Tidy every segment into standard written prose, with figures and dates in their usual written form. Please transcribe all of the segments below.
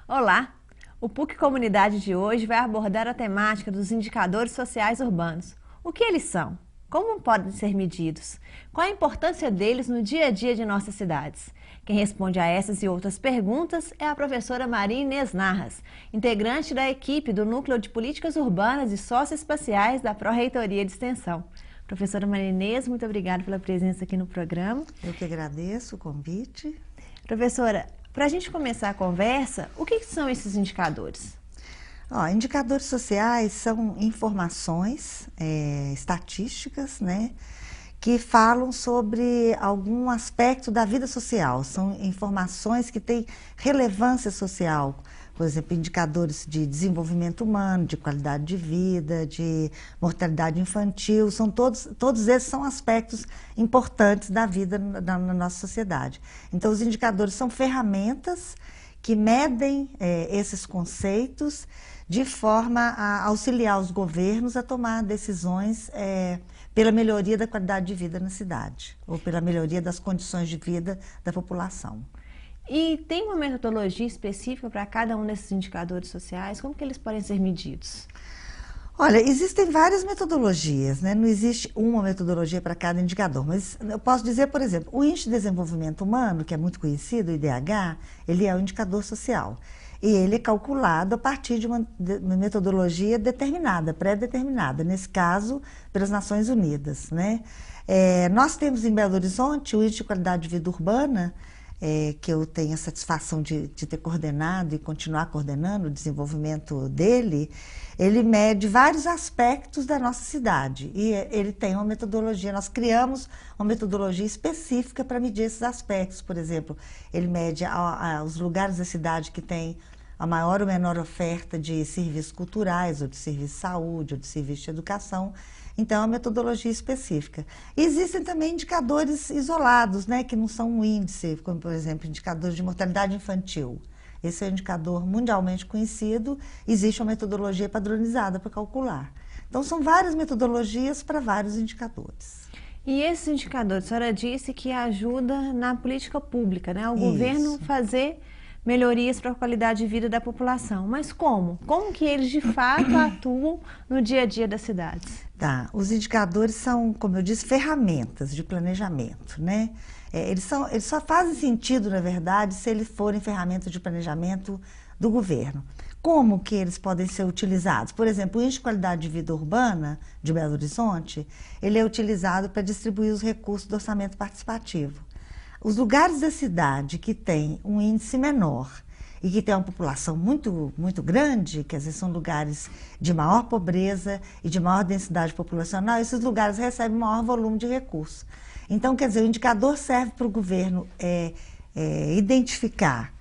Olá! O PUC Comunidade de hoje vai abordar a temática dos indicadores sociais urbanos. O que eles são? Como podem ser medidos? Qual a importância deles no dia a dia de nossas cidades? Quem responde a essas e outras perguntas é a professora Maria Inês Narras, integrante da equipe do Núcleo de Políticas Urbanas e Socioespaciais da Pró-Reitoria de Extensão. Professora Maria Inês, muito obrigada pela presença aqui no programa. Eu que agradeço o convite. Professora, para a gente começar a conversa, o que são esses indicadores? Indicadores sociais são informações estatísticas, né, que falam sobre algum aspecto da vida social. São informações que têm relevância social, por exemplo, indicadores de desenvolvimento humano, de qualidade de vida, de mortalidade infantil, todos esses são aspectos importantes da vida na nossa sociedade. Então, os indicadores são ferramentas que medem esses conceitos de forma a auxiliar os governos a tomar decisões pela melhoria da qualidade de vida na cidade, ou pela melhoria das condições de vida da população. E tem uma metodologia específica para cada um desses indicadores sociais? Como que eles podem ser medidos? Olha, existem várias metodologias, né? Não existe uma metodologia para cada indicador, mas eu posso dizer, por exemplo, o Índice de Desenvolvimento Humano, que é muito conhecido, o IDH, ele é um indicador social. E ele é calculado a partir de uma metodologia determinada, pré-determinada, nesse caso, pelas Nações Unidas, né? Nós temos em Belo Horizonte o Índice de Qualidade de Vida Urbana, que eu tenho a satisfação de ter coordenado e continuar coordenando o desenvolvimento dele. Ele mede vários aspectos da nossa cidade e ele tem uma metodologia. Nós criamos uma metodologia específica para medir esses aspectos. Por exemplo, ele mede os lugares da cidade que têm a maior ou menor oferta de serviços culturais, ou de serviços de saúde, ou de serviços de educação. Então, é uma metodologia específica. E existem também indicadores isolados, né, que não são um índice, como, por exemplo, indicadores de mortalidade infantil. Esse é um indicador mundialmente conhecido, existe uma metodologia padronizada para calcular. Então, são várias metodologias para vários indicadores. E esses indicadores, a senhora disse que ajuda na política pública, né? O governo fazer melhorias para a qualidade de vida da população. Mas como? Como que eles de fato atuam no dia a dia das cidades? Tá, os indicadores são, como eu disse, ferramentas de planejamento, né? Eles só fazem sentido, na verdade, se eles forem ferramentas de planejamento do governo. Como que eles podem ser utilizados? Por exemplo, o Índice de Qualidade de Vida Urbana de Belo Horizonte, ele é utilizado para distribuir os recursos do orçamento participativo. Os lugares da cidade que têm um índice menor e que tem uma população muito, muito grande, que às vezes são lugares de maior pobreza e de maior densidade populacional, esses lugares recebem maior volume de recursos. Então, quer dizer, o indicador serve para o governo identificar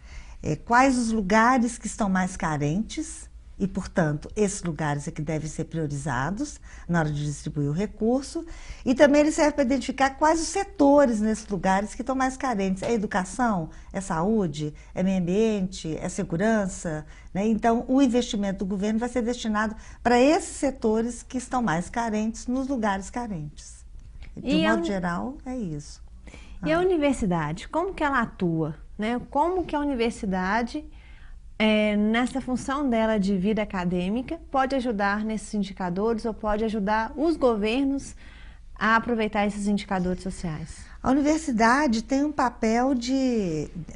quais os lugares que estão mais carentes e, portanto, esses lugares é que devem ser priorizados na hora de distribuir o recurso. E também ele serve para identificar quais os setores nesses lugares que estão mais carentes. É educação, é saúde, é meio ambiente, é segurança, né? Então, o investimento do governo vai ser destinado para esses setores que estão mais carentes nos lugares carentes. De modo geral, é isso. E a universidade, como que ela atua, né? Como que a universidade, nessa função dela de vida acadêmica, pode ajudar nesses indicadores ou pode ajudar os governos a aproveitar esses indicadores sociais? A universidade tem um papel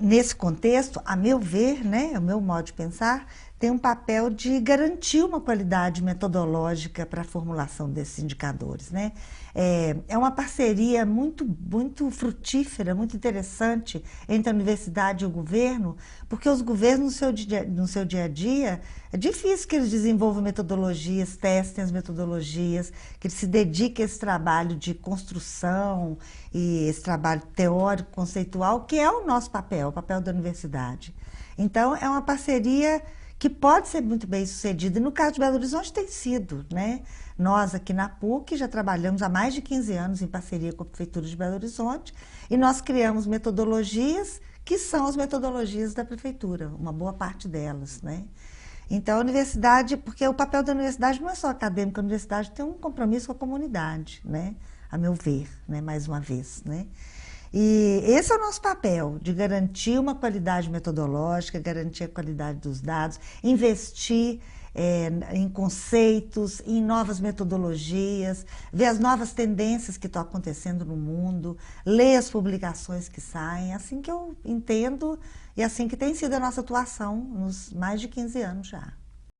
nesse contexto, a meu ver, né, o meu modo de pensar, tem um papel de garantir uma qualidade metodológica para a formulação desses indicadores, né? É uma parceria muito, muito frutífera, muito interessante entre a universidade e o governo, porque os governos no seu dia a dia, é difícil que eles desenvolvam metodologias, testem as metodologias, que eles se dediquem a esse trabalho de construção e esse trabalho teórico, conceitual, que é o nosso papel, o papel da universidade. Então, é uma parceria que pode ser muito bem sucedida. E no caso de Belo Horizonte tem sido, né? Nós aqui na PUC já trabalhamos há mais de 15 anos em parceria com a Prefeitura de Belo Horizonte e nós criamos metodologias que são as metodologias da prefeitura, uma boa parte delas, né? Então, a universidade, porque o papel da universidade não é só acadêmico, a universidade tem um compromisso com a comunidade, né? A meu ver, né? Mais uma vez, né? E esse é o nosso papel, de garantir uma qualidade metodológica, garantir a qualidade dos dados, investir em conceitos, em novas metodologias, ver as novas tendências que estão acontecendo no mundo, ler as publicações que saem, é assim que eu entendo e assim que tem sido a nossa atuação nos mais de 15 anos já.